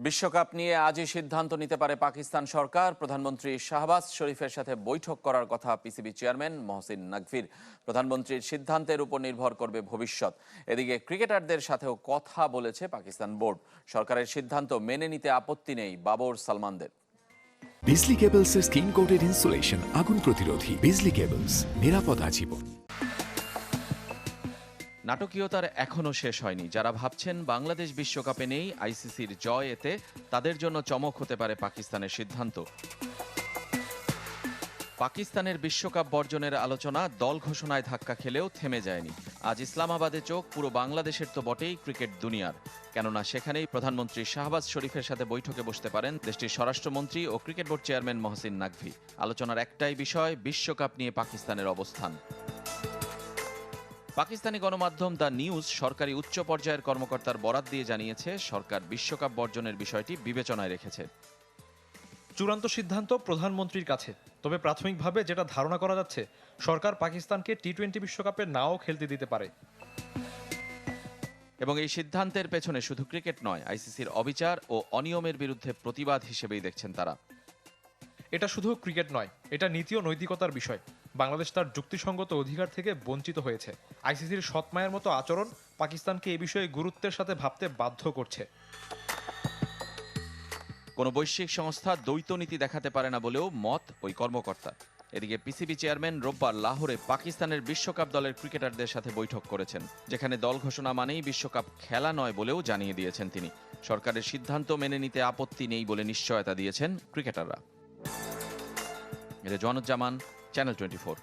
বিশ্বকাপ নিয়ে আজই সিদ্ধান্ত নিতে পারে পাকিস্তান সরকার। প্রধানমন্ত্রী শাহবাজ শরীফের সাথে বৈঠক করার কথা পিসিবি চেয়ারম্যান মহসিন নাকভির। প্রধানমন্ত্রীর সিদ্ধান্তের উপর নির্ভর করবে ভবিষ্যৎ। এদিকে ক্রিকেটারদের সাথেও কথা বলেছে পাকিস্তান বোর্ড। সরকারের সিদ্ধান্ত মেনে নিতে আপত্তি নেই বাবর সালমানদের। বিজলি কেবলসের স্কিন কোটেড ইনসুলেশন আগুন প্রতিরোধী। বিজলি কেবলস, নিরাপদ আজীবন। নাটকীয়তার এখনও শেষ হয়নি। যারা ভাবছেন বাংলাদেশ বিশ্বকাপে নেই, আইসিসির জয় এতে তাদের জন্য চমক হতে পারে পাকিস্তানের সিদ্ধান্ত। পাকিস্তানের বিশ্বকাপ বর্জনের আলোচনা দল ঘোষণায় ধাক্কা খেলেও থেমে যায়নি। আজ ইসলামাবাদে চোখ পুরো বাংলাদেশের তো বটেই, ক্রিকেট দুনিয়ার। কেননা সেখানেই প্রধানমন্ত্রী শাহবাজ শরীফের সাথে বৈঠকে বসতে পারেন দেশটির স্বরাষ্ট্রমন্ত্রী ও cricket board chairman Mohsin Naqvi. আলোচনার একটাই বিষয়, বিশ্বকাপ নিয়ে পাকিস্তানের অবস্থান। পাকিস্তানি গণমাধ্যম দ্য নিউজ সরকারি উচ্চ পর্যায়ের কর্মকর্তার বরাত দিয়ে জানিয়েছে, সরকার বিশ্বকাপ বর্জনের বিষয়টি বিবেচনায় রেখেছে। চূড়ান্ত সিদ্ধান্ত প্রধানমন্ত্রীর কাছে। তবে প্রাথমিকভাবে যেটা ধারণা করা যাচ্ছে, সরকার পাকিস্তানকে টি-20 বিশ্বকাপে নাও খেলতে দিতে পারে। এবং এই সিদ্ধান্তের পেছনে শুধু ক্রিকেট নয়, আইসিসির অবিচার ও অনিয়মের বিরুদ্ধে প্রতিবাদ হিসেবেই দেখছেন তারা। এটা শুধু ক্রিকেট নয়, এটা নীতি ও নৈতিকতার বিষয়। বাংলাদেশ তার যুক্তিসঙ্গত অধিকার থেকে বঞ্চিত হয়েছে। আইসিসির সৎমায়ের মতো আচরণ পাকিস্তানকে এ বিষয়ে গুরুত্বের সাথে ভাবতে বাধ্য করছে। কোনো বৈশ্বিক সংস্থা দ্বৈত নীতি দেখাতে পারে না বলেও মত ওই কর্মকর্তা। এদিকে পিসিবি চেয়ারম্যান রোববার লাহোরে পাকিস্তানের বিশ্বকাপ দলের ক্রিকেটারদের সাথে বৈঠক করেছেন, যেখানে দল ঘোষণা মানেই বিশ্বকাপ খেলা নয় বলেও জানিয়ে দিয়েছেন তিনি। সরকারের সিদ্ধান্ত মেনে নিতে আপত্তি নেই বলে নিশ্চয়তা দিয়েছেন ক্রিকেটাররা। জওয়ানুজ্জামান, চ্যানেল 24।